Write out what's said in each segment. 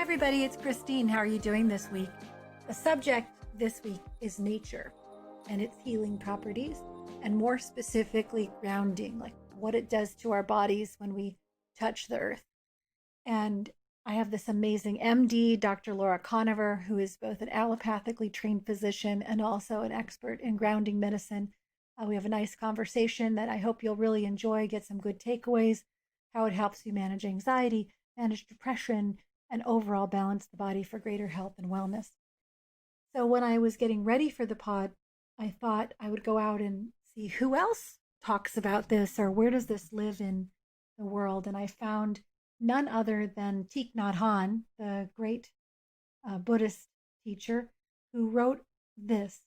everybody, it's Christine. How are you doing this week? The subject this week is nature and its healing properties, and more specifically grounding, like what it does to our bodies when we touch the earth. And I have this amazing MD, Dr. Laura Koniver, who is both an allopathically trained physician and also an expert in grounding medicine. We have a nice conversation that I hope you'll really enjoy, get some good takeaways, how it helps you manage anxiety, manage depression, and overall balance the body for greater health and wellness. So when I was getting ready for the pod, I thought I would go out and see who else talks about this or where does this live in the world. And I found none other than Thich Nhat Hanh, the great Buddhist teacher, who wrote this.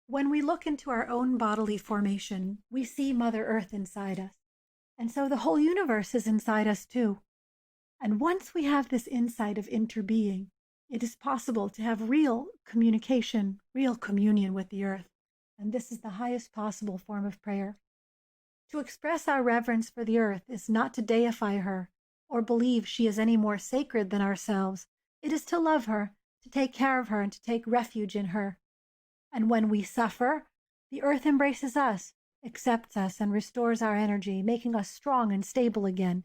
When we look into our own bodily formation, we see Mother Earth inside us. And so the whole universe is inside us too. And once we have this insight of interbeing, it is possible to have real communication, real communion with the earth. And this is the highest possible form of prayer. To express our reverence for the earth is not to deify her or believe she is any more sacred than ourselves. It is to love her, to take care of her, and to take refuge in her. And when we suffer, the earth embraces us, accepts us, and restores our energy, making us strong and stable again.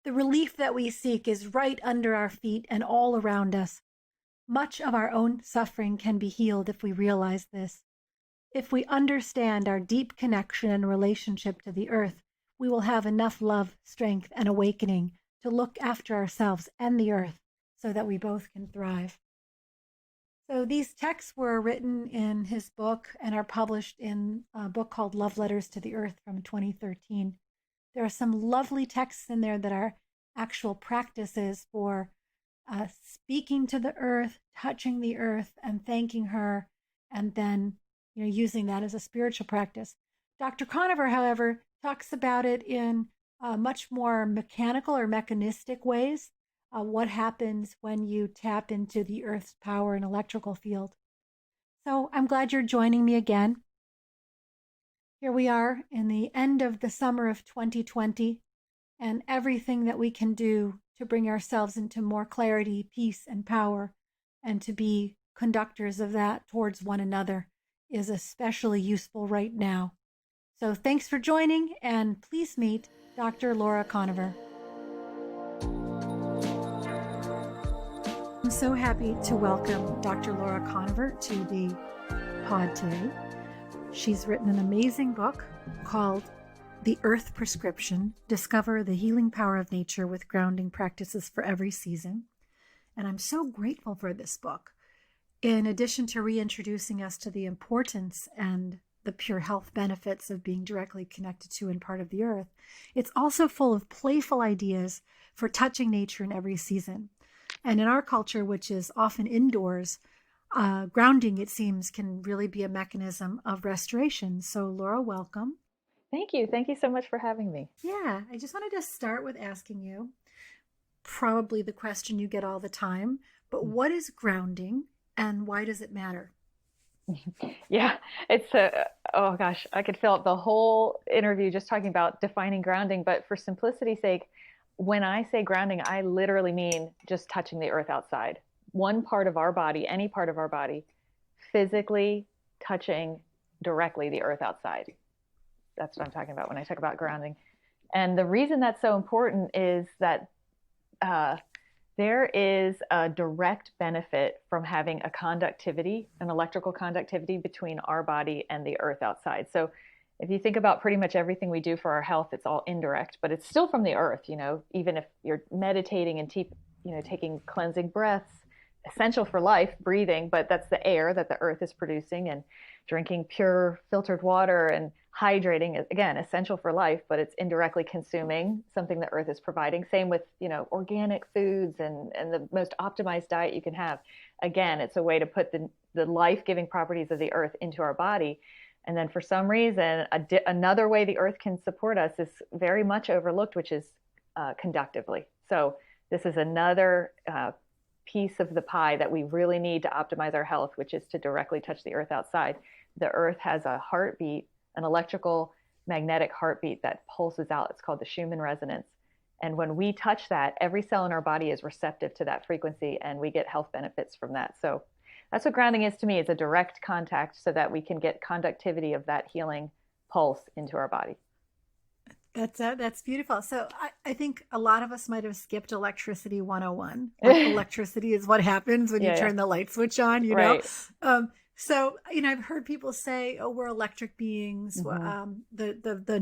The relief that we seek is right under our feet and all around us. Much of our own suffering can be healed if we realize this. If we understand our deep connection and relationship to the earth, we will have enough love, strength, and awakening to look after ourselves and the earth so that we both can thrive. So these texts were written in his book and are published in a book called Love Letters to the Earth from 2013. There are some lovely texts in there that are actual practices for speaking to the earth, touching the earth, and thanking her, and then using that as a spiritual practice. Dr. Koniver, however, talks about it in much more mechanical or mechanistic ways. What happens when you tap into the earth's power and electrical field. So I'm glad you're joining me again. Here we are in the end of the summer of 2020, and everything that we can do to bring ourselves into more clarity, peace, and power, and to be conductors of that towards one another is especially useful right now. So thanks for joining, and please meet Dr. Laura Koniver. I'm so happy to welcome Dr. Laura Koniver to the pod today. She's written an amazing book called The Earth Prescription, Discover the Healing Power of Nature with Grounding Practices for Every Season. And I'm so grateful for this book. In addition to reintroducing us to the importance and the pure health benefits of being directly connected to and part of the earth, it's also full of playful ideas for touching nature in every season. And in our culture, which is often indoors, grounding, it seems, can really be a mechanism of restoration. So, Laura, welcome. Thank you. Thank you so much for having me. Yeah, I just wanted to start with asking you, probably the question you get all the time, but what is grounding and why does it matter? Yeah, it's oh gosh, I could fill up the whole interview just talking about defining grounding. But for simplicity's sake, when I say grounding, I literally mean just touching the earth outside. One part of our body, any part of our body, physically touching directly the earth outside. That's what I'm talking about when I talk about grounding. And the reason that's so important is that there is a direct benefit from having a conductivity, an electrical conductivity between our body and the earth outside. So if you think about pretty much everything we do for our health, it's all indirect, but it's still from the earth, even if you're meditating and taking cleansing breaths, essential for life, breathing, but that's the air that the earth is producing, and drinking pure filtered water and hydrating is, again, essential for life, but it's indirectly consuming something the earth is providing. Same with, organic foods and the most optimized diet you can have. Again, it's a way to put the life-giving properties of the earth into our body. And then for some reason, another way the earth can support us is very much overlooked, which is conductively. So this is another piece of the pie that we really need to optimize our health, which is to directly touch the earth outside. The earth has a heartbeat, an electrical magnetic heartbeat that pulses out. It's called the Schumann Resonance. And when we touch that, every cell in our body is receptive to that frequency, and we get health benefits from that. So that's what grounding is to me. It's a direct contact so that we can get conductivity of that healing pulse into our body. That's beautiful. So I think a lot of us might have skipped electricity 101. Like electricity is what happens when you turn the light switch on, you know? So, I've heard people say, oh, we're electric beings. The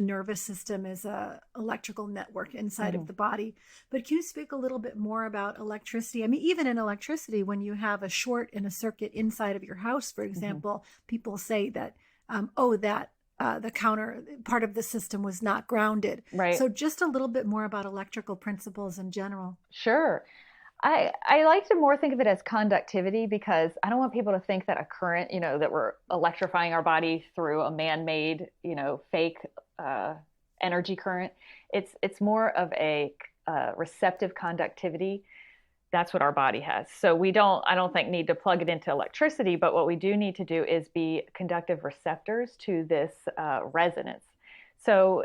nervous system is a electrical network inside of the body. But can you speak a little bit more about electricity? I mean, even in electricity, when you have a short in a circuit inside of your house, for example, people say that, the counter part of the system was not grounded. Right. So just a little bit more about electrical principles in general. Sure. I like to more think of it as conductivity, because I don't want people to think that a current, that we're electrifying our body through a man-made, fake energy current. It's more of a receptive conductivity. That's what our body has. So I don't think need to plug it into electricity, but what we do need to do is be conductive receptors to this resonance. So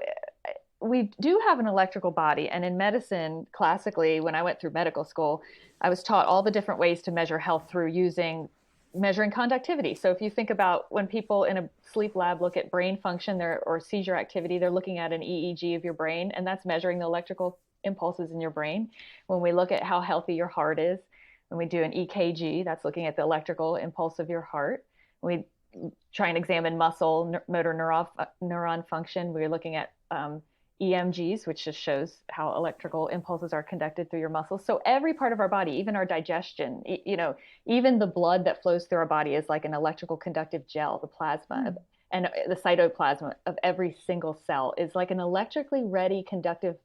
we do have an electrical body. And in medicine, classically, when I went through medical school, I was taught all the different ways to measure health through measuring conductivity. So if you think about when people in a sleep lab look at brain function or seizure activity, they're looking at an EEG of your brain, and that's measuring the electrical impulses in your brain. When we look at how healthy your heart is, when we do an EKG, that's looking at the electrical impulse of your heart. When we try and examine muscle, motor neuron function, we're looking at EMGs, which just shows how electrical impulses are conducted through your muscles. So every part of our body, even our digestion, even the blood that flows through our body is like an electrical conductive gel. The plasma and the cytoplasm of every single cell is like an electrically ready conductive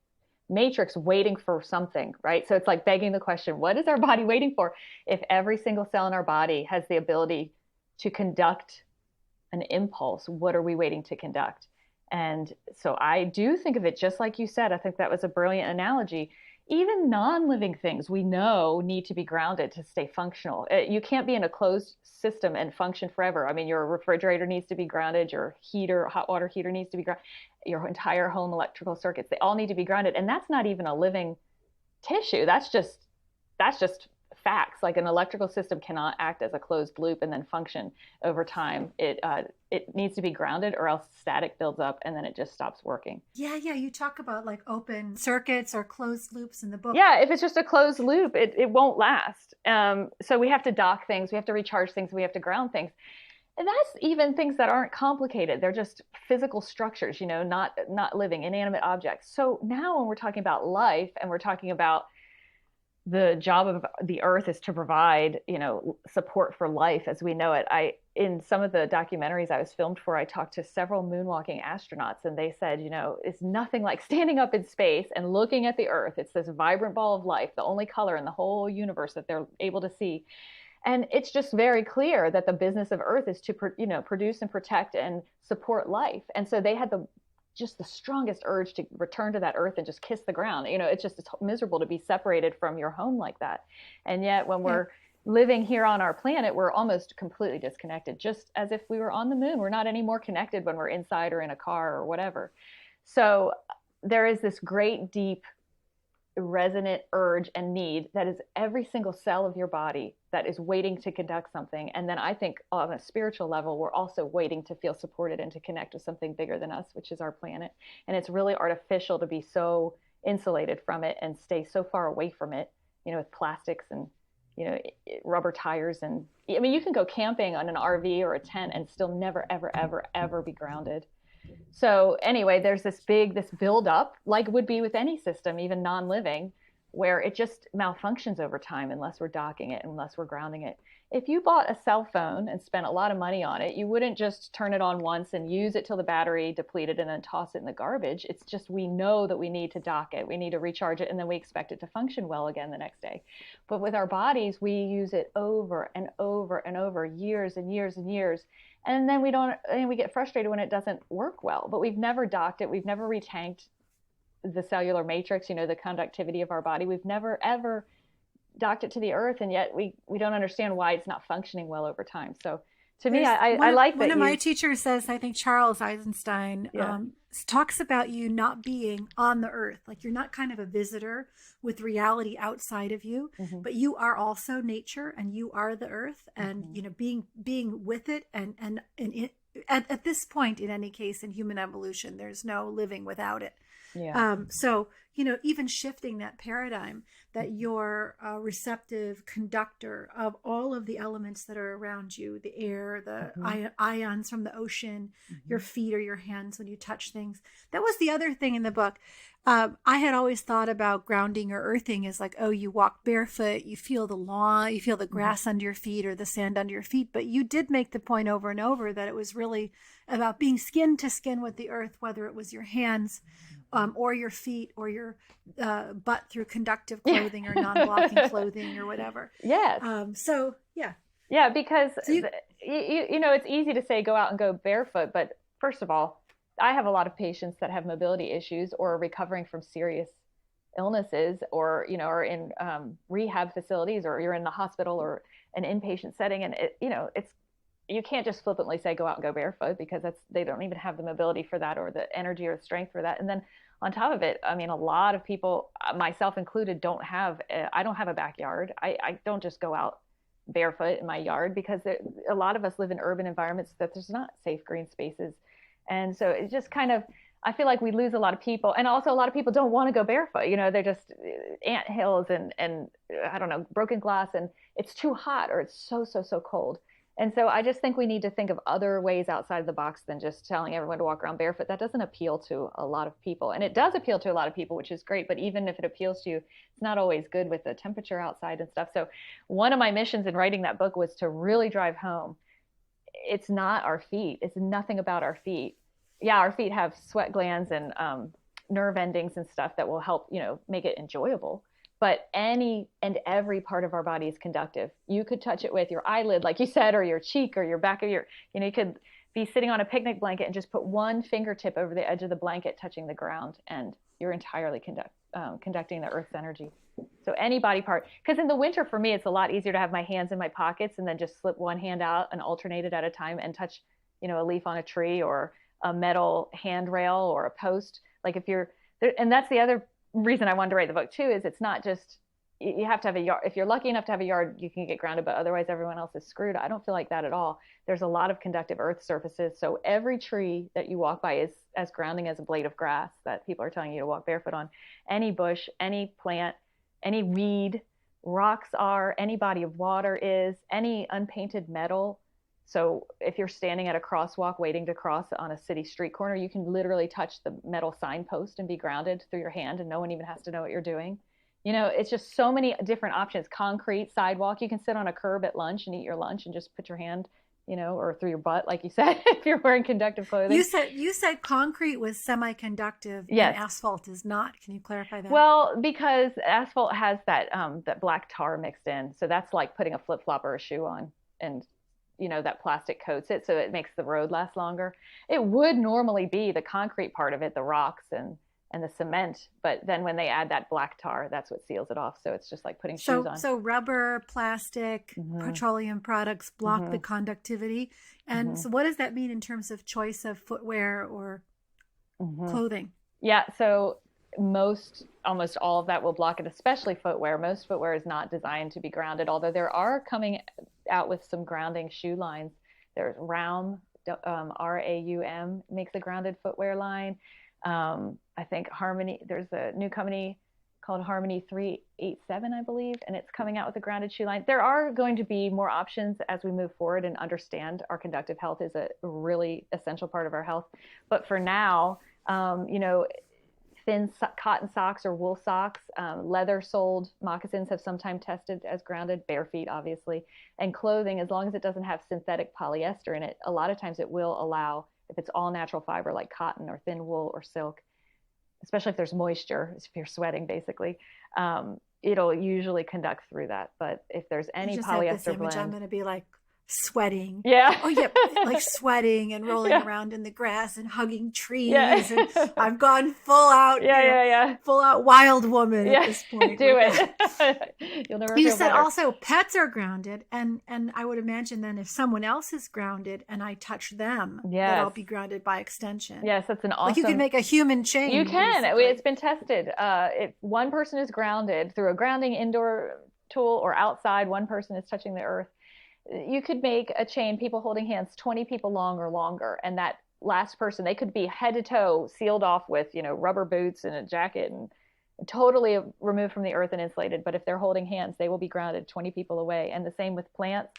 matrix waiting for something, right? So it's like begging the question, what is our body waiting for? If every single cell in our body has the ability to conduct an impulse, what are we waiting to conduct? And so I do think of it just like you said. I think that was a brilliant analogy. Even non-living things we know need to be grounded to stay functional. You can't be in a closed system and function forever. I mean, your refrigerator needs to be grounded, your hot water heater needs to be grounded, your entire home electrical circuits, they all need to be grounded. And that's not even a living tissue. That's just facts. Like an electrical system cannot act as a closed loop and then function over time. It needs to be grounded, or else static builds up and then it just stops working. Yeah. You talk about like open circuits or closed loops in the book. Yeah, if it's just a closed loop, it won't last. So we have to dock things, we have to recharge things, we have to ground things. And that's even things that aren't complicated. They're just physical structures, not living, inanimate objects. So now when we're talking about life and we're talking about the job of the earth is to provide, support for life as we know it. In some of the documentaries I was filmed for, I talked to several moonwalking astronauts, and they said, it's nothing like standing up in space and looking at the earth. It's this vibrant ball of life, the only color in the whole universe that they're able to see. And it's just very clear that the business of earth is to, produce and protect and support life. And so they had the strongest urge to return to that earth and just kiss the ground. It's miserable to be separated from your home like that. And yet when we're living here on our planet, we're almost completely disconnected, just as if we were on the moon. We're not any more connected when we're inside or in a car or whatever. So there is this great, deep, resonant urge and need that is every single cell of your body that is waiting to conduct something. And then I think on a spiritual level, we're also waiting to feel supported and to connect with something bigger than us, which is our planet. And it's really artificial to be so insulated from it and stay so far away from it, with plastics and, rubber tires. And I mean, you can go camping on an RV or a tent and still never, ever, ever, ever be grounded. So anyway, there's this buildup, like would be with any system, even non-living, where it just malfunctions over time unless we're docking it, unless we're grounding it. If you bought a cell phone and spent a lot of money on it, you wouldn't just turn it on once and use it till the battery depleted and then toss it in the garbage. It's just we know that we need to dock it, we need to recharge it, and then we expect it to function well again the next day. But with our bodies, we use it over and over and over, years and years and years. And then we get frustrated when it doesn't work well. But we've never docked it. We've never retanked the cellular matrix, the conductivity of our body. We've never, ever docked it to the earth. And yet we don't understand why it's not functioning well over time. So to me, I like that. One of my teachers says, I think Charles Eisenstein, talks about you not being on the earth. Like you're not kind of a visitor with reality outside of you, but you are also nature and you are the earth, and, you know, being with it and at this point, in any case, in human evolution, there's no living without it. Yeah. So, you know, even shifting that paradigm that you're a receptive conductor of all of the elements that are around you, the air, the ions from the ocean, your feet or your hands when you touch things. That was the other thing in the book. I had always thought about grounding or earthing as like, oh, you walk barefoot, you feel the lawn, you feel the grass under your feet or the sand under your feet. But you did make the point over and over that it was really about being skin to skin with the earth, whether it was your hands or your feet or your butt through conductive clothing or non-blocking clothing or whatever. Yes. So, yeah. Yeah, because, you know, it's easy to say go out and go barefoot. But first of all, I have a lot of patients that have mobility issues or are recovering from serious illnesses, or, you know, are in rehab facilities, or you're in the hospital or an inpatient setting. And, you know, you can't just flippantly say go out and go barefoot, because they don't even have the mobility for that or the energy or strength for that. And then on top of it, I mean, a lot of people, myself included, I don't have a backyard. I don't just go out barefoot in my yard, because a lot of us live in urban environments that there's not safe green spaces. And so it just kind of, I feel like we lose a lot of people. And also a lot of people don't want to go barefoot. You know, they're just ant hills and I don't know, broken glass, and it's too hot or it's so cold. And so I just think we need to think of other ways outside the box than just telling everyone to walk around barefoot. That doesn't appeal to a lot of people. And it does appeal to a lot of people, which is great. But even if it appeals to you, it's not always good with the temperature outside and stuff. So one of my missions in writing that book was to really drive home. It's not our feet. It's nothing about our feet. Yeah, our feet have sweat glands and nerve endings and stuff that will help, you know, make it enjoyable. But any and every part of our body is conductive. You could touch it with your eyelid, like you said, or your cheek, or your back of your, you know, you could be sitting on a picnic blanket and just put one fingertip over the edge of the blanket touching the ground, and you're entirely conducting the earth's energy. So any body part, because in the winter for me, it's a lot easier to have my hands in my pockets and then just slip one hand out and alternate it at a time and touch, you know, a leaf on a tree or a metal handrail or a post. Like if you're there, and that's the other reason I wanted to write the book too, is it's not just, you have to have a yard. If you're lucky enough to have a yard, you can get grounded, but otherwise everyone else is screwed. I don't feel like that at all. There's a lot of conductive earth surfaces. So every tree that you walk by is as grounding as a blade of grass that people are telling you to walk barefoot on. Any bush, any plant, any weed, rocks are, any body of water is, any unpainted metal. So if you're standing at a crosswalk waiting to cross on a city street corner, you can literally touch the metal signpost and be grounded through your hand, and no one even has to know what you're doing. You know, it's just so many different options. Concrete, sidewalk, you can sit on a curb at lunch and eat your lunch and just put your hand, you know, or through your butt, like you said, if you're wearing conductive clothing. You said concrete was semi-conductive, yes, and asphalt is not. Can you clarify that? Well, because asphalt has that black tar mixed in. So that's like putting a flip-flop or a shoe on, and you know, that plastic coats it, so it makes the road last longer. It would normally be the concrete part of it, the rocks and the cement, but then when they add that black tar, that's what seals it off. So it's just like putting shoes on. So rubber, plastic, petroleum products block the conductivity. And so what does that mean in terms of choice of footwear or clothing? Yeah, so almost all of that will block it, especially footwear. Most footwear is not designed to be grounded, although there are coming out with some grounding shoe lines. There's Raum, R-A-U-M, makes a grounded footwear line. I think Harmony, there's a new company called Harmony 387, I believe, and it's coming out with a grounded shoe line. There are going to be more options as we move forward and understand our conductive health is a really essential part of our health. But for now, you know, thin cotton socks or wool socks, leather-soled moccasins have sometimes tested as grounded, bare feet, obviously, and clothing, as long as it doesn't have synthetic polyester in it, a lot of times it will allow, if it's all natural fiber like cotton or thin wool or silk, especially if there's moisture, if you're sweating, basically, it'll usually conduct through that. But if there's any polyester blend, I'm going to be like sweating. Yeah. Oh yeah, like sweating and rolling Yeah. around in the grass and hugging trees. Yeah. And I've gone full out, Yeah. full out wild woman at Yeah. this point. Do with that. it. You'll never You feel said better. also pets are grounded, and I would imagine then if someone else is grounded and I touch them, that I'll Yes. be grounded by extension. Yes, that's an Like you could awesome. make a human chain. You can. basically. It's been tested. If one person is grounded through a grounding indoor tool or outside, one person is touching the earth, you could make a chain, people holding hands, 20 people long or longer. And that last person, they could be head to toe sealed off with, rubber boots and a jacket and totally removed from the earth and insulated. But if they're holding hands, they will be grounded 20 people away. And the same with plants.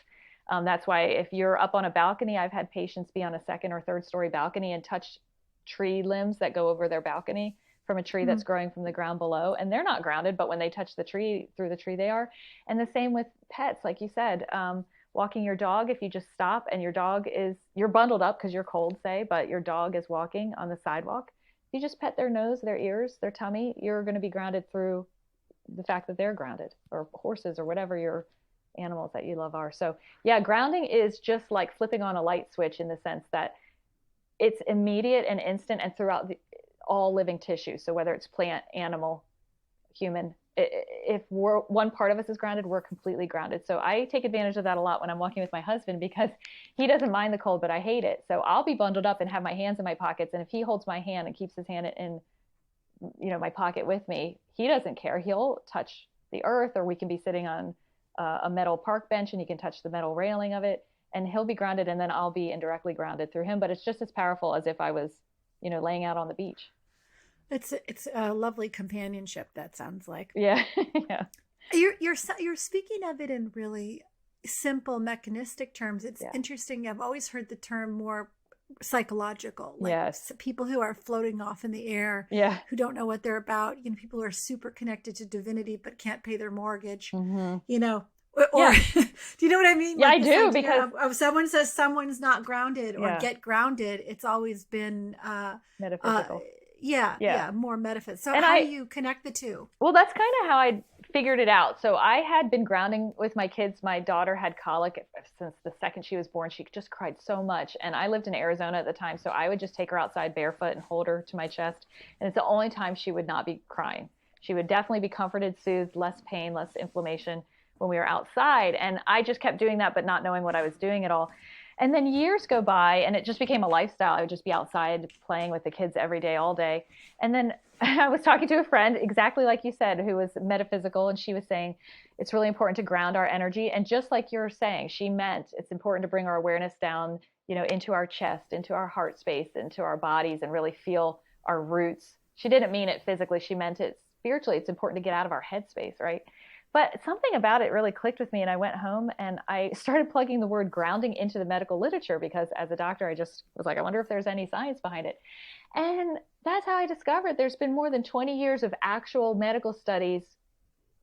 That's why if you're up on a balcony, I've had patients be on a second or third story balcony and touch tree limbs that go over their balcony from a tree that's growing from the ground below. And they're not grounded, but when they touch the tree, through the tree, they are. And the same with pets, like you said. Walking your dog, if you just stop and you're bundled up because you're cold, say, but your dog is walking on the sidewalk, you just pet their nose, their ears, their tummy, you're going to be grounded through the fact that they're grounded, or horses or whatever your animals that you love are. So yeah, grounding is just like flipping on a light switch in the sense that it's immediate and instant and throughout all living tissue. So whether it's plant, animal, human, if one part of us is grounded, we're completely grounded. So I take advantage of that a lot when I'm walking with my husband because he doesn't mind the cold, but I hate it. So I'll be bundled up and have my hands in my pockets. And if he holds my hand and keeps his hand in, my pocket with me, he doesn't care. He'll touch the earth, or we can be sitting on a metal park bench and he can touch the metal railing of it and he'll be grounded. And then I'll be indirectly grounded through him. But it's just as powerful as if I was, laying out on the beach. It's a lovely companionship. That sounds like. Yeah. Yeah. You're speaking of it in really simple mechanistic terms. It's interesting. I've always heard the term more psychological. Like yes. People who are floating off in the air. Yeah. Who don't know what they're about. People who are super connected to divinity but can't pay their mortgage. Mm-hmm. Or do you know what I mean? Yeah, like I do, because if someone says someone's not grounded or get grounded, it's always been metaphysical. More metaphysical. So and how do you connect the two? Well, that's kind of how I figured it out. So I had been grounding with my kids. My daughter had colic since the second she was born. She just cried so much. And I lived in Arizona at the time. So I would just take her outside barefoot and hold her to my chest. And it's the only time she would not be crying. She would definitely be comforted, soothed, less pain, less inflammation when we were outside. And I just kept doing that, but not knowing what I was doing at all. And then years go by and it just became a lifestyle. I would just be outside playing with the kids every day, all day. And then I was talking to a friend, exactly like you said, who was metaphysical. And she was saying, it's really important to ground our energy. And just like you're saying, she meant it's important to bring our awareness down, into our chest, into our heart space, into our bodies, and really feel our roots. She didn't mean it physically. She meant it spiritually. It's important to get out of our head space, right? But something about it really clicked with me, and I went home and I started plugging the word grounding into the medical literature because as a doctor, I just was like, I wonder if there's any science behind it. And that's how I discovered there's been more than 20 years of actual medical studies,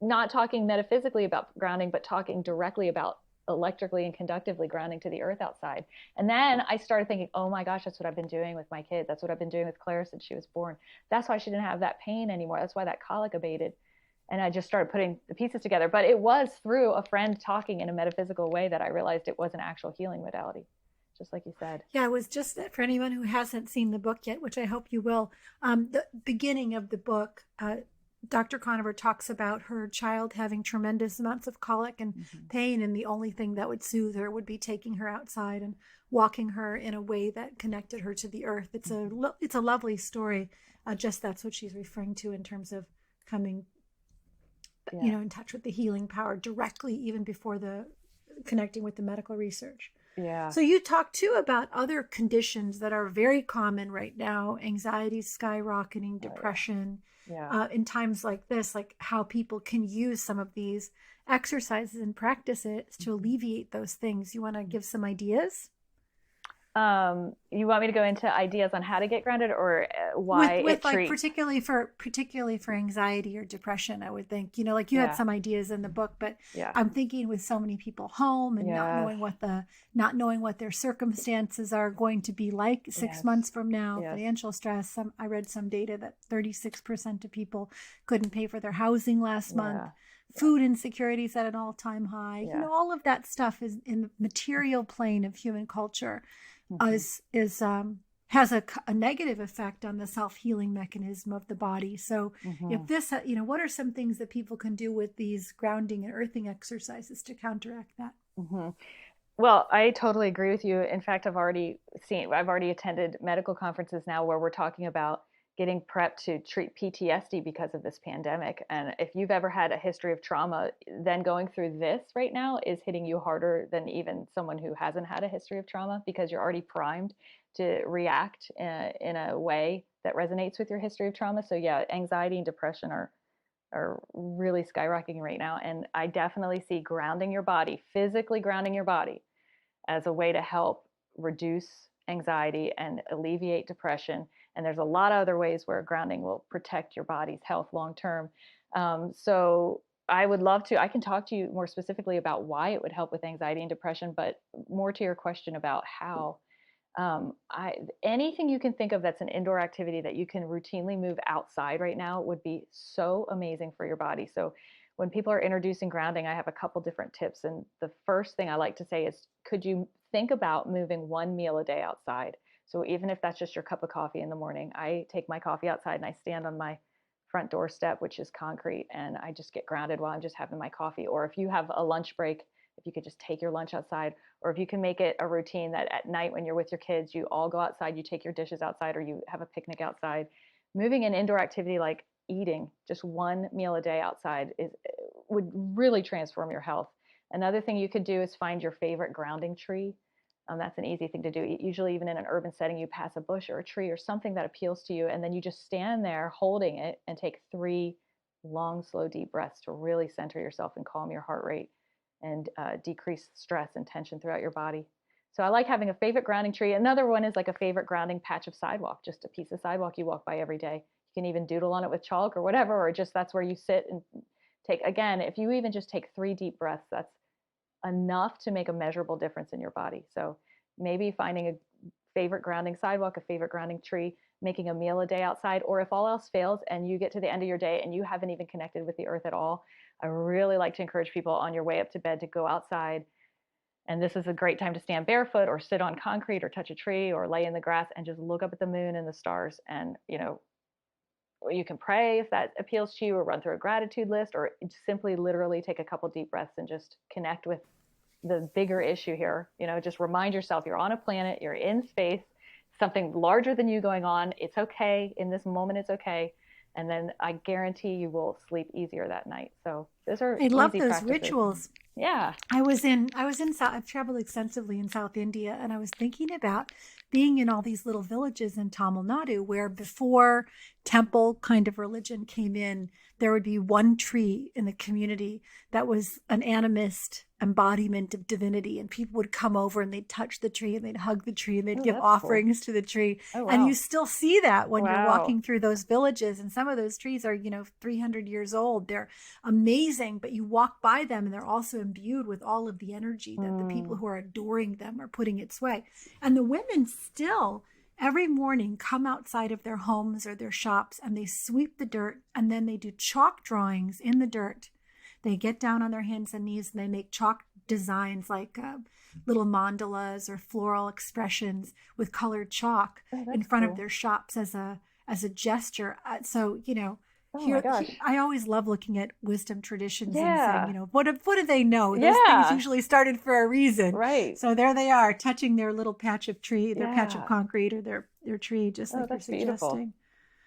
not talking metaphysically about grounding, but talking directly about electrically and conductively grounding to the earth outside. And then I started thinking, oh my gosh, that's what I've been doing with my kid. That's what I've been doing with Claire since she was born. That's why she didn't have that pain anymore. That's why that colic abated. And I just started putting the pieces together. But it was through a friend talking in a metaphysical way that I realized it was an actual healing modality, just like you said. Yeah, it was just that for anyone who hasn't seen the book yet, which I hope you will, the beginning of the book, Dr. Koniver talks about her child having tremendous amounts of colic and pain, and the only thing that would soothe her would be taking her outside and walking her in a way that connected her to the earth. It's a lovely story. Just that's what she's referring to in terms of coming in touch with the healing power directly, even before the connecting with the medical research. Yeah. So you talk too about other conditions that are very common right now: anxiety skyrocketing, depression. In times like this, like how people can use some of these exercises and practices to alleviate those things. You want to give some ideas? you want me to go into ideas on how to get grounded, or why with it like treats? particularly for anxiety or depression, I would think, like you had Yeah. some ideas in the book, but Yeah. I'm thinking with so many people home and not knowing what their circumstances are going to be like 6 months from now, financial stress. I read some data that 36% of people couldn't pay for their housing last month. Food insecurity is at an all-time high. All of that stuff is in the material plane of human culture. Has a negative effect on the self-healing mechanism of the body. So if this, what are some things that people can do with these grounding and earthing exercises to counteract that? Well, I totally agree with you. In fact, I've already attended medical conferences now where we're talking about getting prepped to treat PTSD because of this pandemic. And if you've ever had a history of trauma, then going through this right now is hitting you harder than even someone who hasn't had a history of trauma, because you're already primed to react in a way that resonates with your history of trauma. So yeah, anxiety and depression are really skyrocketing right now. And I definitely see grounding your body, physically grounding your body, as a way to help reduce anxiety and alleviate depression. And there's a lot of other ways where grounding will protect your body's health long term. So I would love to, I can talk to you more specifically about why it would help with anxiety and depression, but more to your question about how. Anything you can think of that's an indoor activity that you can routinely move outside right now would be so amazing for your body. So when people are introducing grounding, I have a couple different tips. And the first thing I like to say is, could you think about moving one meal a day outside? So even if that's just your cup of coffee in the morning, I take my coffee outside and I stand on my front doorstep, which is concrete, and I just get grounded while I'm just having my coffee. Or if you have a lunch break, if you could just take your lunch outside, or if you can make it a routine that at night when you're with your kids, you all go outside, you take your dishes outside, or you have a picnic outside. Moving an indoor activity like eating just one meal a day outside would really transform your health. Another thing you could do is find your favorite grounding tree. That's an easy thing to do. Usually even in an urban setting, you pass a bush or a tree or something that appeals to you, and then you just stand there holding it and take 3 long, slow, deep breaths to really center yourself and calm your heart rate and decrease stress and tension throughout your body. So I like having a favorite grounding tree. Another one is like a favorite grounding patch of sidewalk, just a piece of sidewalk you walk by every day. You can even doodle on it with chalk or whatever, or just that's where you sit and take, again, if you even just take 3 deep breaths, that's enough to make a measurable difference in your body. So maybe finding a favorite grounding sidewalk, a favorite grounding tree, making a meal a day outside, or if all else fails and you get to the end of your day and you haven't even connected with the earth at all, I really like to encourage people on your way up to bed to go outside. And this is a great time to stand barefoot or sit on concrete or touch a tree or lay in the grass and just look up at the moon and the stars. And, you can pray if that appeals to you, or run through a gratitude list, or simply literally take a couple deep breaths and just connect with the bigger issue here. Just remind yourself you're on a planet, you're in space, something larger than you going on. It's okay. In this moment, it's okay. And then I guarantee you will sleep easier that night. So those are I love easy those practices. rituals. Yeah. I've traveled extensively in South India, and I was thinking about being in all these little villages in Tamil Nadu where before temple kind of religion came in, there would be one tree in the community that was an animist embodiment of divinity, and people would come over and they'd touch the tree and they'd hug the tree and they'd give offerings to the tree. Oh, wow. And you still see that when you're walking through those villages, and some of those trees are 300 years old. They're amazing, but you walk by them and they're also imbued with all of the energy that the people who are adoring them are putting its way. And the women still every morning come outside of their homes or their shops and they sweep the dirt, and then they do chalk drawings in the dirt. They get down on their hands and knees and they make chalk designs like little mandalas or floral expressions with colored chalk in front of their shops as a gesture. I always love looking at wisdom traditions and saying, what do they know? Those things usually started for a reason. Right. So there they are, touching their little patch of tree, their patch of concrete, or their tree, just like you're suggesting. Beautiful.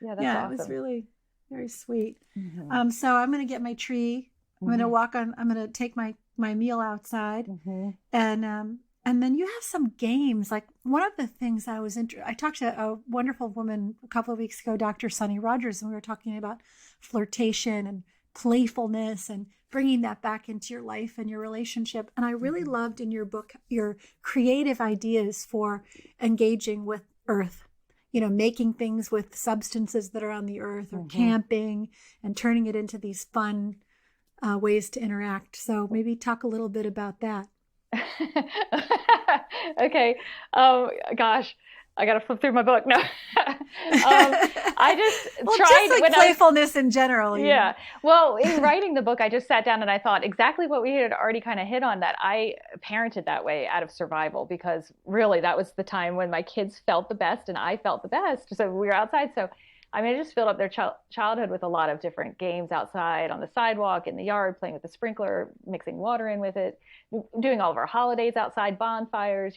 Yeah, that's awesome. It was really very sweet. Mm-hmm. So I'm going to get my tree. I'm going to I'm going to take my meal outside. Mm-hmm. And then you have some games. Like one of the things I talked to a wonderful woman a couple of weeks ago, Dr. Sunny Rogers, and we were talking about flirtation and playfulness and bringing that back into your life and your relationship. And I really loved in your book your creative ideas for engaging with earth, making things with substances that are on the earth, or camping, and turning it into these fun ways to interact. So maybe talk a little bit about that. Okay. Gosh, I got to flip through my book. No. I just tried just like playfulness in general. Yeah. Well, in writing the book, I just sat down and I thought exactly what we had already kind of hit on, that I parented that way out of survival, because really that was the time when my kids felt the best and I felt the best. So we were outside. So I mean, I just filled up their childhood with a lot of different games outside, on the sidewalk, in the yard, playing with the sprinkler, mixing water in with it, doing all of our holidays outside, bonfires,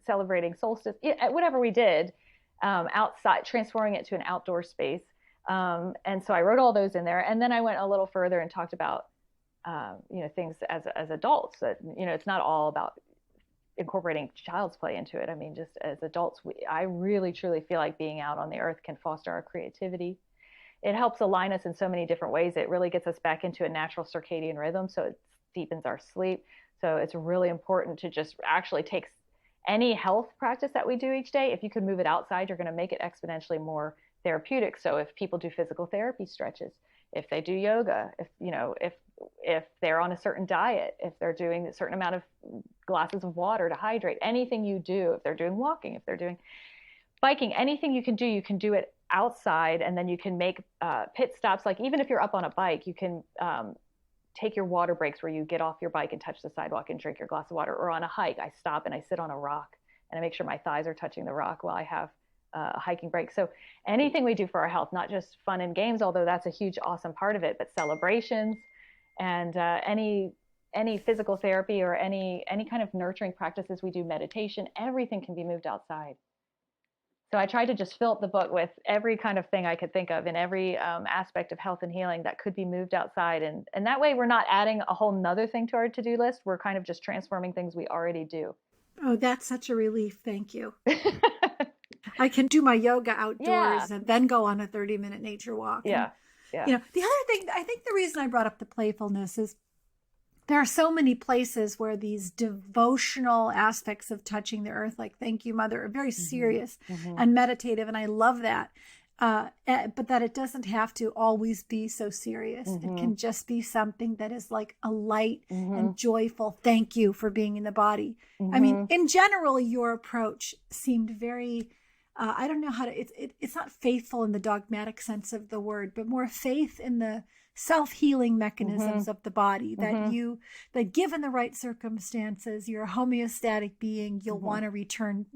celebrating solstice, whatever we did outside, transforming it to an outdoor space. And so I wrote all those in there. And then I went a little further and talked about, things as adults, that, it's not all about incorporating child's play into it. I mean, just as adults, I really truly feel like being out on the earth can foster our creativity. It helps align us in so many different ways. It really gets us back into a natural circadian rhythm, so it deepens our sleep. So it's really important to just actually take any health practice that we do each day. If you can move it outside, you're going to make it exponentially more therapeutic. So if people do physical therapy stretches, if they do yoga, if they're on a certain diet, if they're doing a certain amount of glasses of water to hydrate, anything you do, if they're doing walking, if they're doing biking, anything you can do it outside. And then you can make pit stops. Like even if you're up on a bike, you can take your water breaks where you get off your bike and touch the sidewalk and drink your glass of water. Or on a hike, I stop and I sit on a rock and I make sure my thighs are touching the rock while I have a hiking break. So anything we do for our health, not just fun and games, although that's a huge, awesome part of it, but celebrations and any physical therapy or any kind of nurturing practices we do, meditation, everything can be moved outside. So I tried to just fill up the book with every kind of thing I could think of in every aspect of health and healing that could be moved outside. And that way we're not adding a whole nother thing to our to-do list. We're kind of just transforming things we already do. Oh, that's such a relief. Thank you. I can do my yoga outdoors and then go on a 30-minute nature walk. Yeah. And, the other thing, I think the reason I brought up the playfulness is there are so many places where these devotional aspects of touching the earth, like thank you, Mother, are very serious and meditative. And I love that. But that it doesn't have to always be so serious. It can just be something that is like a light and joyful thank you for being in the body. I mean, in general, your approach seemed very, I don't know how to, it's not faithful in the dogmatic sense of the word, but more faith in the self-healing mechanisms of the body, that given the right circumstances, you're a homeostatic being, you'll want to return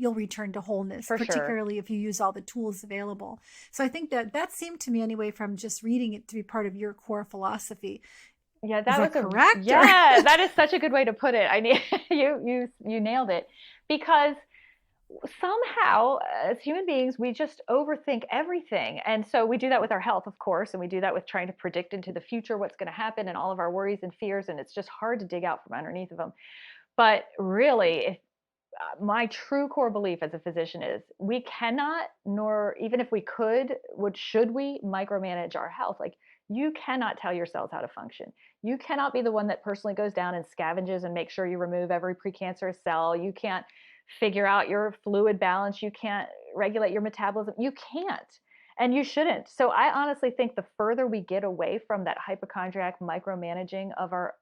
to wholeness, for particularly if you use all the tools available. So I think that seemed to me anyway, from just reading it, to be part of your core philosophy. Yeah, that was correct. Yeah, that is such a good way to put it. I mean, you nailed it, because somehow as human beings, we just overthink everything. And so we do that with our health, of course, and we do that with trying to predict into the future what's going to happen and all of our worries and fears. And it's just hard to dig out from underneath of them. But really, if my true core belief as a physician is we cannot, nor even if we should we micromanage our health? Like, you cannot tell your cells how to function. You cannot be the one that personally goes down and scavenges and makes sure you remove every precancerous cell. You can't figure out your fluid balance. You can't regulate your metabolism. You can't, and you shouldn't. So I honestly think the further we get away from that hypochondriac micromanaging of our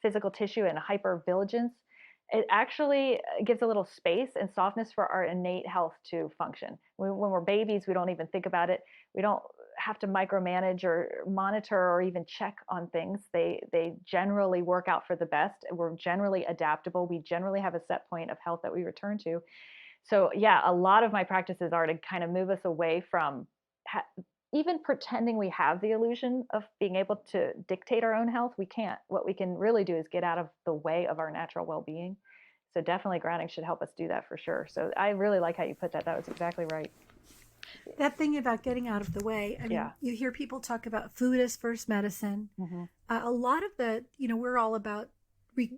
physical tissue and hypervigilance, it actually gives a little space and softness for our innate health to function. When we're babies, we don't even think about it. We don't have to micromanage or monitor or even check on things. They generally work out for the best. We're generally adaptable. We generally have a set point of health that we return to. So yeah, a lot of my practices are to kind of move us away from even pretending we have the illusion of being able to dictate our own health. We can't. What we can really do is get out of the way of our natural well-being. So definitely grounding should help us do that for sure. So I really like how you put that. That was exactly right. That thing about getting out of the way. I mean, you hear people talk about food as first medicine. A lot of we're all about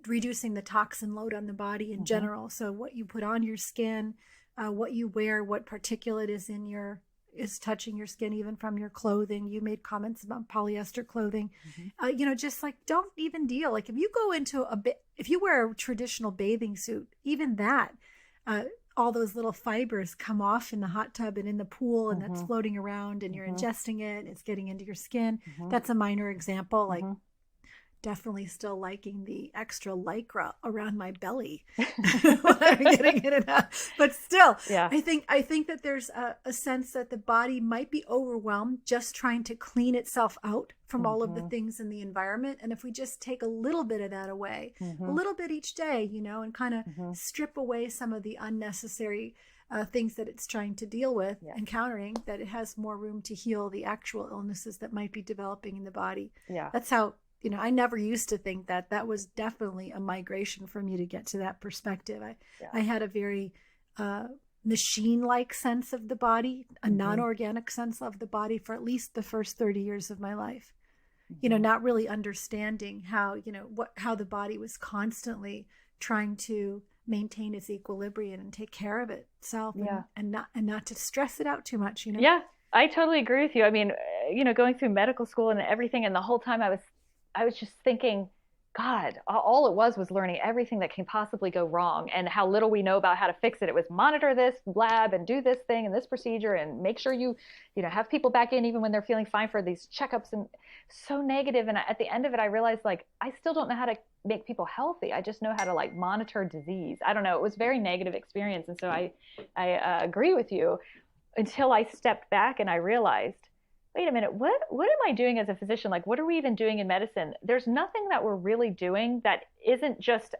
reducing the toxin load on the body in general. So what you put on your skin, what you wear, what particulate is in your is touching your skin, even from your clothing. You made comments about polyester clothing. Just like, don't even deal. Like if you go into if you wear a traditional bathing suit, even that, all those little fibers come off in the hot tub and in the pool, and that's floating around, and you're ingesting it, and it's getting into your skin. That's a minor example. Like definitely still liking the extra lycra around my belly when I'm getting in and out. But still, I think that there's a sense that the body might be overwhelmed just trying to clean itself out from all of the things in the environment. And if we just take a little bit of that away, a little bit each day, and kind of strip away some of the unnecessary things that it's trying to deal with, encountering, that it has more room to heal the actual illnesses that might be developing in the body. That's how, I never used to think that was definitely a migration for me to get to that perspective. I had a very machine-like sense of the body, a non-organic sense of the body for at least the first 30 years of my life. Not really understanding how, how the body was constantly trying to maintain its equilibrium and take care of itself, and not to stress it out too much. Yeah, I totally agree with you. I mean, going through medical school and everything, and the whole time I was just thinking, God, all it was learning everything that can possibly go wrong, and how little we know about how to fix it. It was monitor this lab and do this thing and this procedure and make sure you have people back in even when they're feeling fine for these checkups, and so negative. And at the end of it, I realized, like, I still don't know how to make people healthy. I just know how to, like, monitor disease. I don't know. It was a very negative experience. And so I agree with you, until I stepped back and I realized, wait a minute, what am I doing as a physician? Like, what are we even doing in medicine? There's nothing that we're really doing that isn't just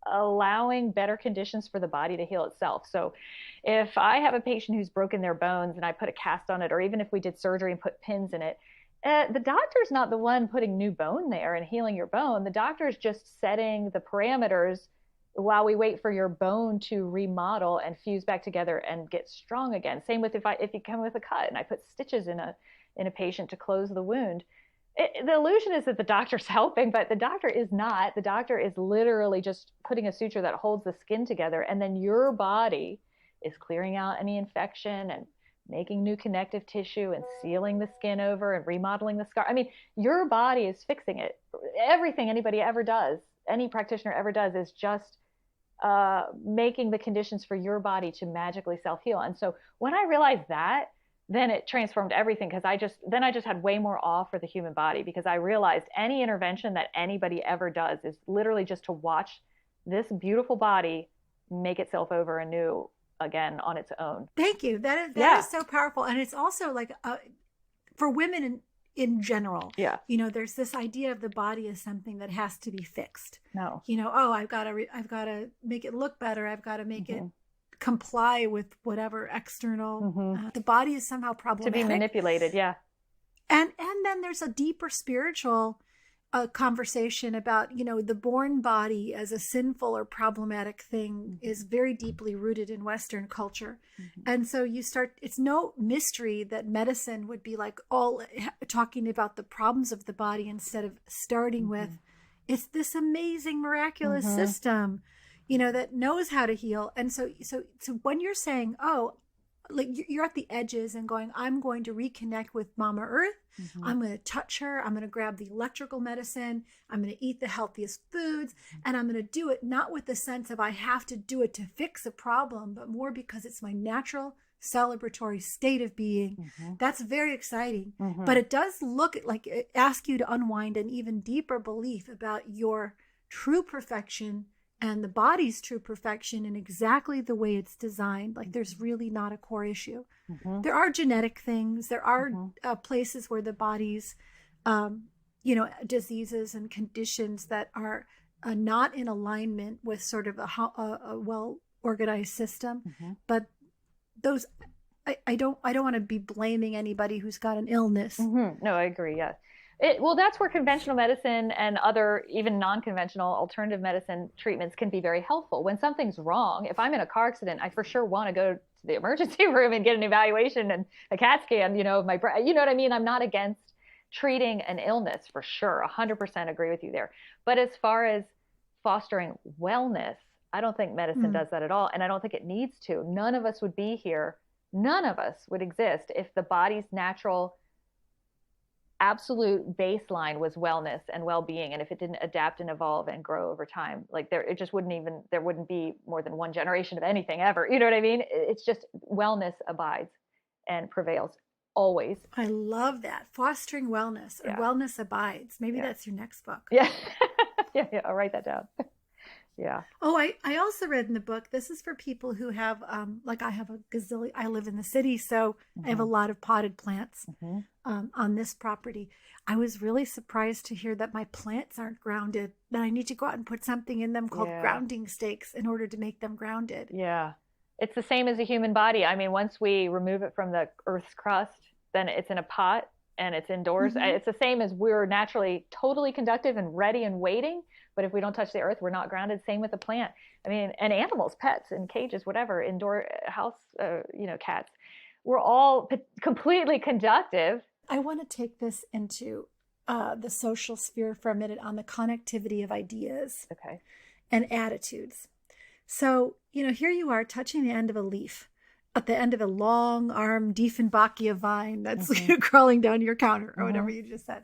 allowing better conditions for the body to heal itself. So if I have a patient who's broken their bones and I put a cast on it, or even if we did surgery and put pins in it, the doctor's not the one putting new bone there and healing your bone. The doctor's just setting the parameters while we wait for your bone to remodel and fuse back together and get strong again. Same with if you come with a cut and I put stitches in a patient to close the wound. The illusion is that the doctor's helping, but the doctor is not. The doctor is literally just putting a suture that holds the skin together, and then your body is clearing out any infection and making new connective tissue and sealing the skin over and remodeling the scar. I mean, your body is fixing it. Everything anybody ever does, any practitioner ever does, is just making the conditions for your body to magically self-heal. And so when I realized that, then it transformed everything, because I just had way more awe for the human body, because I realized any intervention that anybody ever does is literally just to watch this beautiful body make itself over anew again on its own. Thank you. That is so powerful. And it's also like for women in general, there's this idea of the body as something that has to be fixed. No. I've got to make it look better. I've got to make it comply with whatever external the body is somehow problematic, to be manipulated. And then there's a deeper spiritual conversation about the born body as a sinful or problematic thing is very deeply rooted in Western culture. And so it's no mystery that medicine would be like all talking about the problems of the body instead of starting with, it's this amazing miraculous system that knows how to heal. And so when you're saying, like you're at the edges and going, I'm going to reconnect with Mama Earth. I'm going to touch her. I'm going to grab the electrical medicine. I'm going to eat the healthiest foods. And I'm going to do it not with the sense of I have to do it to fix a problem, but more because it's my natural celebratory state of being. That's very exciting. But it does ask you to unwind an even deeper belief about your true perfection and the body's true perfection in exactly the way it's designed. Like there's really not a core issue. There are genetic things. There are places where the body's, diseases and conditions that are not in alignment with sort of a well-organized system. But those, I don't want to be blaming anybody who's got an illness. No, I agree. Yeah. Well, that's where conventional medicine and other even non-conventional alternative medicine treatments can be very helpful. When something's wrong, if I'm in a car accident, I for sure want to go to the emergency room and get an evaluation and a CAT scan, of my brain. You know what I mean? I'm not against treating an illness for sure. 100% agree with you there. But as far as fostering wellness, I don't think medicine does that at all. And I don't think it needs to. None of us would be here none of us would exist if the body's natural absolute baseline was wellness and well-being, and if it didn't adapt and evolve and grow over time. Like there wouldn't be more than one generation of anything ever, you know what I mean? It's just wellness abides and prevails always. I love that. Fostering wellness, or wellness abides. Maybe that's your next book. Yeah. Yeah, I'll write that down. Yeah. Oh, I also read in the book, this is for people who have, like I have a gazillion, I live in the city, so I have a lot of potted plants on this property. I was really surprised to hear that my plants aren't grounded, that I need to go out and put something in them called grounding stakes in order to make them grounded. Yeah. It's the same as a human body. I mean, once we remove it from the Earth's crust, then it's in a pot and it's indoors. It's the same as we're naturally totally conductive and ready and waiting. But if we don't touch the earth, we're not grounded. Same with a plant. I mean, and animals, pets in cages, whatever, indoor house, cats. We're all completely conductive. I want to take this into the social sphere for a minute on the connectivity of ideas and attitudes. So, here you are touching the end of a leaf at the end of a long-armed Diefenbachia vine that's crawling down your counter or whatever you just said.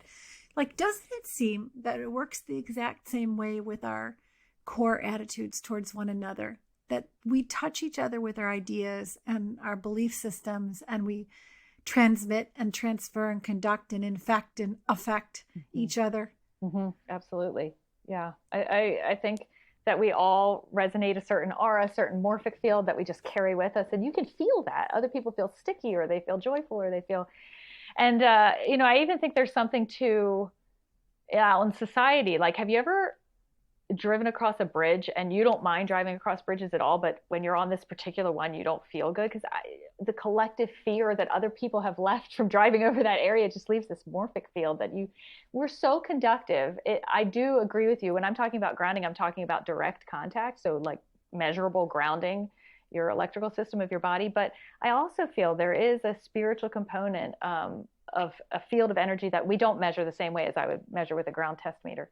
Like, doesn't it seem that it works the exact same way with our core attitudes towards one another? That we touch each other with our ideas and our belief systems, and we transmit and transfer and conduct and infect and affect each other? Absolutely. Yeah. I think that we all resonate a certain aura, a certain morphic field that we just carry with us. And you can feel that. Other people feel sticky, or they feel joyful, or they feel... And, I even think there's something to, in society. Like, have you ever driven across a bridge and you don't mind driving across bridges at all, but when you're on this particular one, you don't feel good? Because the collective fear that other people have left from driving over that area just leaves this morphic field that we're so conductive. I do agree with you. When I'm talking about grounding, I'm talking about direct contact. So like measurable grounding your electrical system of your body. But I also feel there is a spiritual component of a field of energy that we don't measure the same way as I would measure with a ground test meter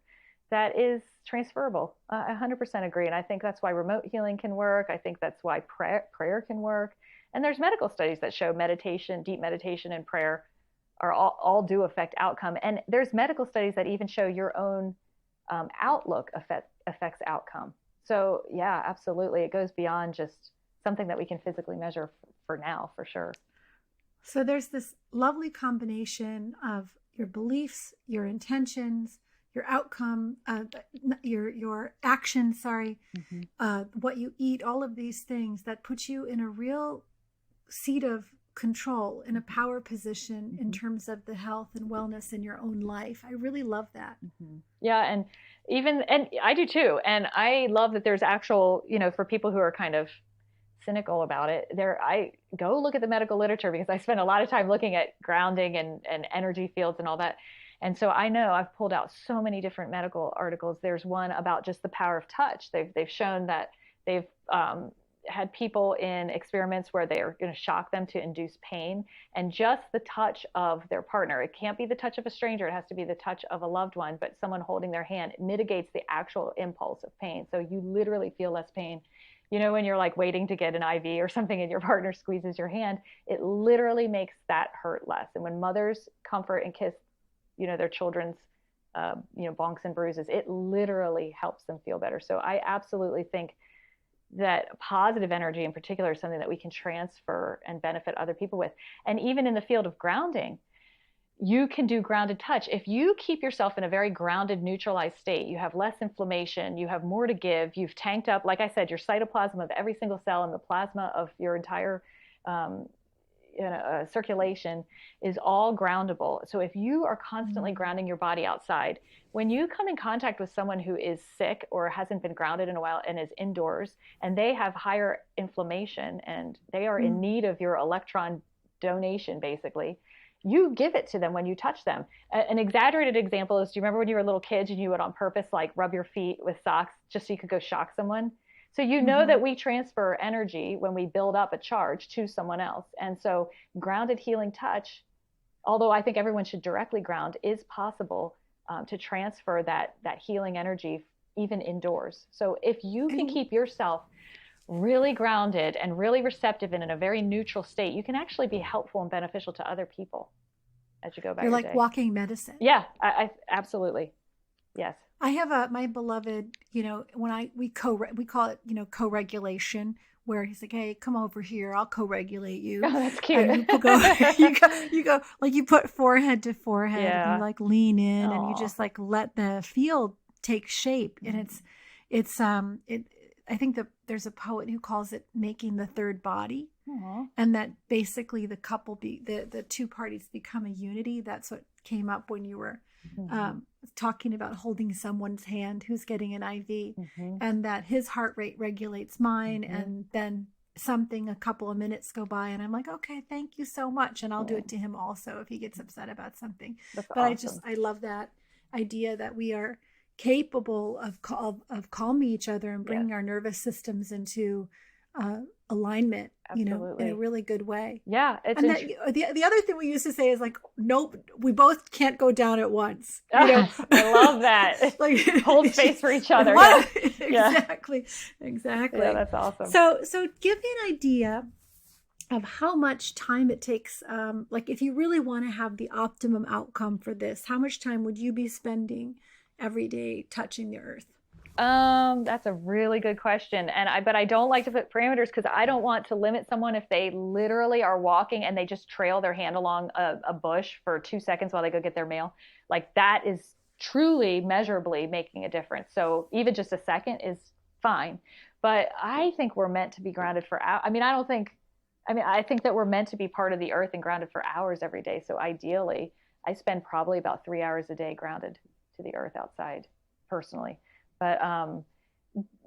that is transferable. I 100% agree. And I think that's why remote healing can work. I think that's why prayer can work. And there's medical studies that show meditation, deep meditation and prayer are all do affect outcome. And there's medical studies that even show your own outlook affects outcome. So yeah, absolutely. It goes beyond just something that we can physically measure for now, for sure. So there's this lovely combination of your beliefs, your intentions, your outcome, your actions, what you eat, all of these things that put you in a real seat of control, in a power position in terms of the health and wellness in your own life. I really love that. Yeah. And I do too. And I love that there's actual, for people who are kind of cynical about it, I go look at the medical literature, because I spend a lot of time looking at grounding and energy fields and all that. And so I know I've pulled out so many different medical articles. There's one about just the power of touch. They've shown that they've had people in experiments where they are going to shock them to induce pain, and just the touch of their partner. It can't be the touch of a stranger. It has to be the touch of a loved one, but someone holding their hand mitigates the actual impulse of pain. So you literally feel less pain. When you're like waiting to get an IV or something and your partner squeezes your hand, it literally makes that hurt less. And when mothers comfort and kiss, their children's, bonks and bruises, it literally helps them feel better. So I absolutely think that positive energy in particular is something that we can transfer and benefit other people with. And even in the field of grounding, you can do grounded touch. If you keep yourself in a very grounded, neutralized state, you have less inflammation, you have more to give, you've tanked up, like I said, your cytoplasm of every single cell and the plasma of your entire circulation is all groundable. So if you are constantly grounding your body outside, when you come in contact with someone who is sick or hasn't been grounded in a while and is indoors, and they have higher inflammation and they are in need of your electron donation, basically, you give it to them when you touch them. An exaggerated example is, do you remember when you were little kids and you would on purpose like rub your feet with socks just so you could go shock someone? So that we transfer energy when we build up a charge to someone else. And so grounded healing touch, although I think everyone should directly ground, is possible to transfer that healing energy even indoors. So if you can keep yourself really grounded and really receptive and in a very neutral state, you can actually be helpful and beneficial to other people as you go about You're your like day. walking medicine. Yeah, I absolutely. Yes. I have my beloved, when we call it, co-regulation, where he's like, "Hey, come over here, I'll co-regulate you," Oh, that's cute. and you go, you go, like you put forehead to forehead, and you Yeah. like lean in, and you Aw. just like let the field take shape, and it. I think that there's a poet who calls it making the third body, Aw. and that basically the two parties become a unity. That's what came up when you were talking about holding someone's hand who's getting an IV, and that his heart rate regulates mine, and then a couple of minutes go by, and I'm like, okay, thank you so much, and I'll do it to him also if he gets upset about something. That's But awesome. I love that idea that we are capable of calming each other and bringing our nervous systems into alignment, in a really good way. Yeah, it's and the other thing we used to say is like, nope, we both can't go down at once. I love that. Like hold space for each other. Exactly. Yeah, that's awesome. So give me an idea of how much time it takes. Like if you really want to have the optimum outcome for this, how much time would you be spending every day touching the earth? That's a really good question. But I don't like to put parameters because I don't want to limit someone if they literally are walking and they just trail their hand along a bush for 2 seconds while they go get their mail. Like that is truly measurably making a difference. So even just a second is fine. But I think we're meant to be grounded for hours. I think that we're meant to be part of the earth and grounded for hours every day. So ideally, I spend probably about 3 hours a day grounded to the earth outside personally. But,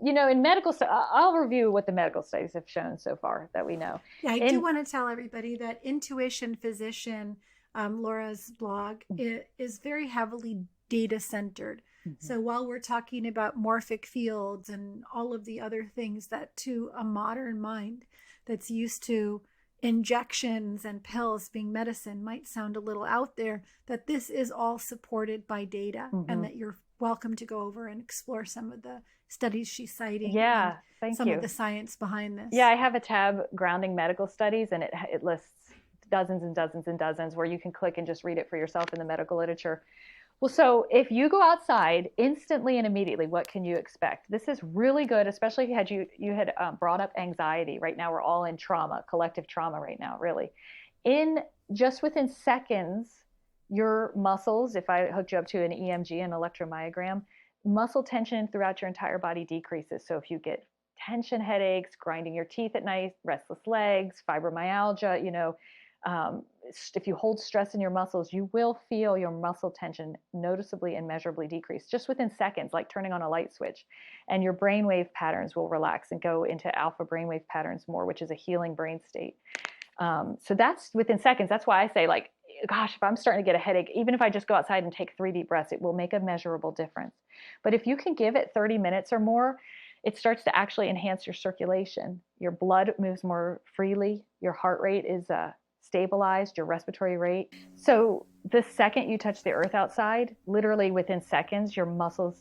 in medical stuff, I'll review what the medical studies have shown so far that we know. Yeah, I do want to tell everybody that Intuition Physician, Laura's blog, is very heavily data centered. So while we're talking about morphic fields and all of the other things that to a modern mind that's used to injections and pills being medicine might sound a little out there, that this is all supported by data, and that you're welcome to go over and explore some of the studies she's citing. Yeah, some of the science behind this. Yeah, I have a tab, Grounding Medical Studies, and it lists dozens and dozens and dozens where you can click and just read it for yourself in the medical literature. Well, so if you go outside instantly and immediately, what can you expect? This is really good, especially if you had brought up anxiety. Right now, we're all in trauma, collective trauma right now, really. Just within seconds, your muscles, if I hooked you up to an EMG, an electromyogram, muscle tension throughout your entire body decreases. So if you get tension headaches, grinding your teeth at night, restless legs, fibromyalgia, if you hold stress in your muscles, you will feel your muscle tension noticeably and measurably decrease just within seconds, like turning on a light switch. And your brainwave patterns will relax and go into alpha brainwave patterns more, which is a healing brain state. So that's within seconds. That's why I say, like, gosh, if I'm starting to get a headache, even if I just go outside and take 3 deep breaths, it will make a measurable difference. But if you can give it 30 minutes or more, it starts to actually enhance your circulation. Your blood moves more freely. Your heart rate is stabilized, your respiratory rate. So the second you touch the earth outside, literally within seconds, your muscles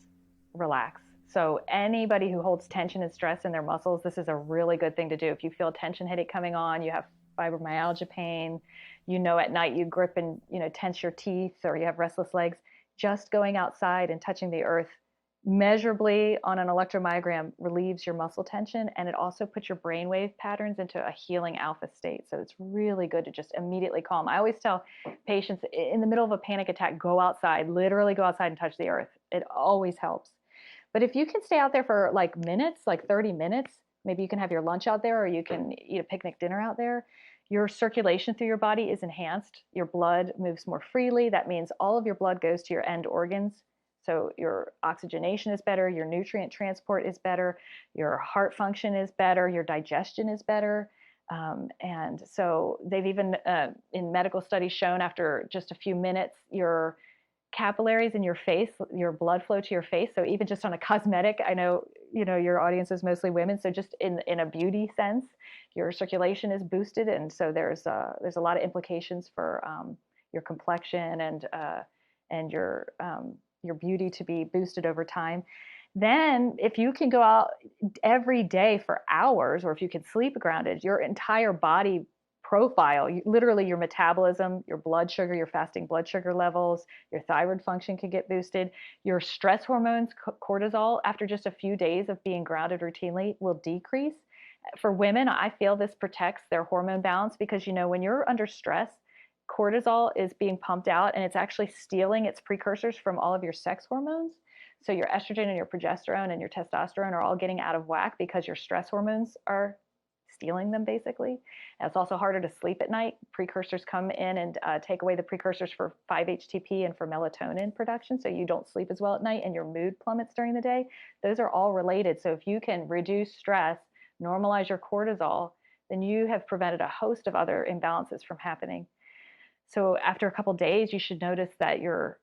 relax. So anybody who holds tension and stress in their muscles, this is a really good thing to do. If you feel a tension headache coming on, you have fibromyalgia pain, at night you grip and, tense your teeth, or you have restless legs, just going outside and touching the earth measurably on an electromyogram relieves your muscle tension, and it also puts your brainwave patterns into a healing alpha state. So it's really good to just immediately calm. I always tell patients in the middle of a panic attack, go outside, literally go outside and touch the earth. It always helps. But if you can stay out there for like minutes, like 30 minutes, maybe you can have your lunch out there, or you can eat a picnic dinner out there. Your circulation through your body is enhanced. Your blood moves more freely. That means all of your blood goes to your end organs. So your oxygenation is better, your nutrient transport is better, your heart function is better, your digestion is better. And so they've even in medical studies shown after just a few minutes, your capillaries in your face, your blood flow to your face. So even just on a cosmetic, I know, your audience is mostly women. So just in a beauty sense, your circulation is boosted. And so there's a lot of implications for your complexion and your beauty to be boosted over time. Then if you can go out every day for hours, or if you can sleep grounded, your entire body profile, literally your metabolism, your blood sugar, your fasting blood sugar levels, your thyroid function can get boosted. Your stress hormones, cortisol, after just a few days of being grounded routinely will decrease. For women, I feel this protects their hormone balance because, when you're under stress, cortisol is being pumped out and it's actually stealing its precursors from all of your sex hormones. So your estrogen and your progesterone and your testosterone are all getting out of whack because your stress hormones are stealing them, basically. And it's also harder to sleep at night. Precursors come in and take away the precursors for 5-HTP and for melatonin production, so you don't sleep as well at night and your mood plummets during the day. Those are all related. So if you can reduce stress, normalize your cortisol, then you have prevented a host of other imbalances from happening. So after a couple of days, you should notice that your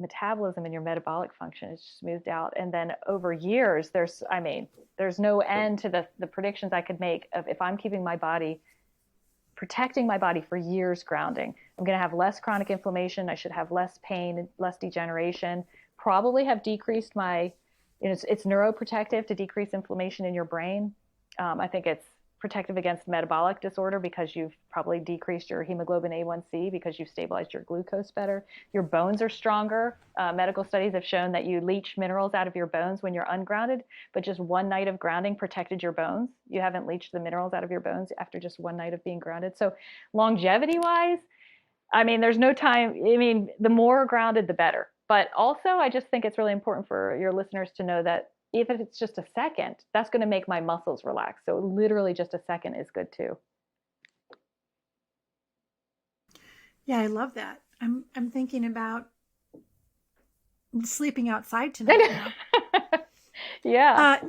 metabolism and your metabolic function is smoothed out. And then over years, there's no end to the predictions I could make of if I'm keeping my body, protecting my body for years grounding. I'm going to have less chronic inflammation. I should have less pain, less degeneration, probably have decreased my, it's neuroprotective to decrease inflammation in your brain. I think it's protective against metabolic disorder because you've probably decreased your hemoglobin A1C because you've stabilized your glucose better. Your bones are stronger. Medical studies have shown that you leach minerals out of your bones when you're ungrounded, but just one night of grounding protected your bones. You haven't leached the minerals out of your bones after just one night of being grounded. So longevity-wise, there's no time. The more grounded, the better. But also, I just think it's really important for your listeners to know that if it's just a second, that's going to make my muscles relax. So literally just a second is good too. Yeah, I love that. I'm thinking about sleeping outside tonight now. Yeah.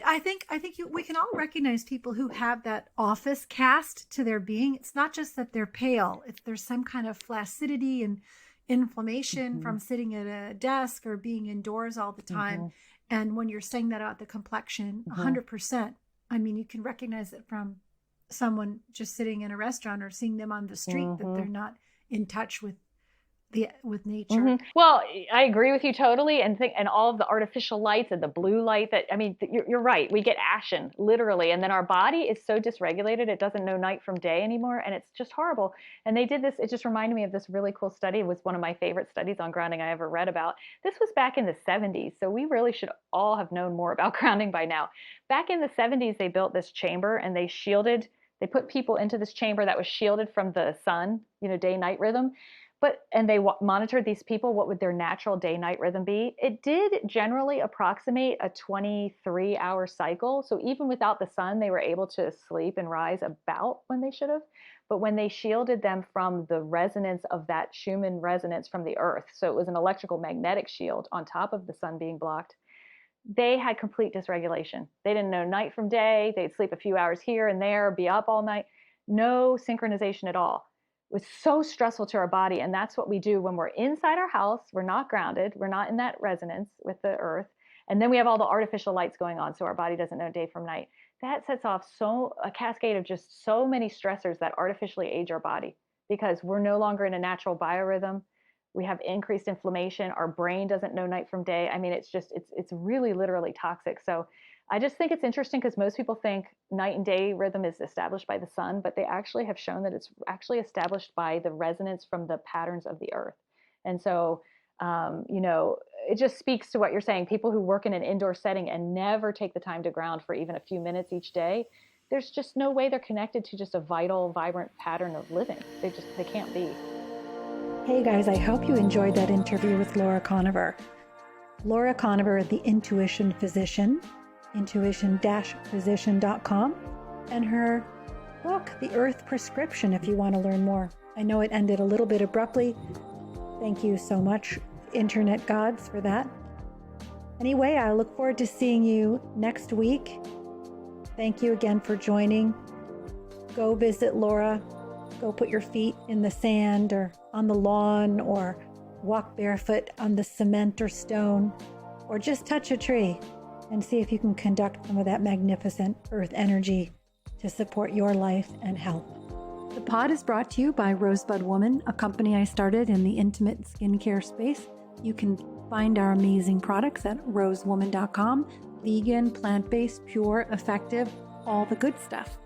I think we can all recognize people who have that office cast to their being. It's not just that they're pale. There's some kind of flaccidity and inflammation from sitting at a desk or being indoors all the time. And when you're saying that about the complexion, 100%, you can recognize it from someone just sitting in a restaurant or seeing them on the street that they're not in touch with nature. Well, I agree with you totally. And all of the artificial lights and the blue light you're right. We get ashen, literally. And then our body is so dysregulated, it doesn't know night from day anymore. And it's just horrible. And they did this. It just reminded me of this really cool study. It was one of my favorite studies on grounding I ever read about. This was back in the 70s. So we really should all have known more about grounding by now. Back in the 70s, they built this chamber and they put people into this chamber that was shielded from the sun, day-night rhythm. And they monitored these people, what would their natural day-night rhythm be? It did generally approximate a 23-hour cycle. So even without the sun, they were able to sleep and rise about when they should have. But when they shielded them from the resonance of that Schumann resonance from the earth, so it was an electrical magnetic shield on top of the sun being blocked, they had complete dysregulation. They didn't know night from day. They'd sleep a few hours here and there, be up all night. No synchronization at all. It was so stressful to our body. And that's what we do when we're inside our house. We're not grounded. We're not in that resonance with the earth. And then we have all the artificial lights going on, so our body doesn't know day from night. That sets off a cascade of just so many stressors that artificially age our body because we're no longer in a natural biorhythm. We have increased inflammation. Our brain doesn't know night from day. It's really literally toxic. So I just think it's interesting because most people think night and day rhythm is established by the sun, but they actually have shown that it's actually established by the resonance from the patterns of the earth. And so, it just speaks to what you're saying. People who work in an indoor setting and never take the time to ground for even a few minutes each day, there's just no way they're connected to just a vital, vibrant pattern of living. They can't be. Hey guys, I hope you enjoyed that interview with Laura Koniver. Laura Koniver, the intuition physician, intuition-physician.com, and her book, The Earth Prescription, if you want to learn more. I know it ended a little bit abruptly. Thank you so much, internet gods, for that. Anyway, I look forward to seeing you next week. Thank you again for joining. Go visit Laura. Go put your feet in the sand or on the lawn, or walk barefoot on the cement or stone, or just touch a tree and see if you can conduct some of that magnificent earth energy to support your life and health. The pod is brought to you by Rosebud Woman, a company I started in the intimate skincare space. You can Find our amazing products at rosewoman.com. Vegan, plant-based, pure, effective, all the good stuff.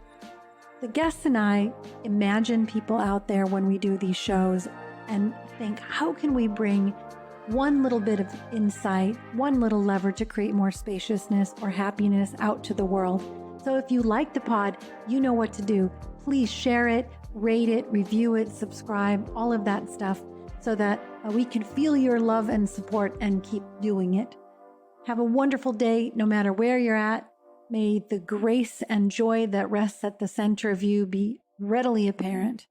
The guests and I imagine people out there when we do these shows and think, how can we bring one little bit of insight, one little lever to create more spaciousness or happiness out to the world? So if you like the pod, you know what to do. Please share it, rate it, review it, subscribe, all of that stuff, so that we can feel your love and support and keep doing it. Have a wonderful day, no matter where you're at. May the grace and joy that rests at the center of you be readily apparent.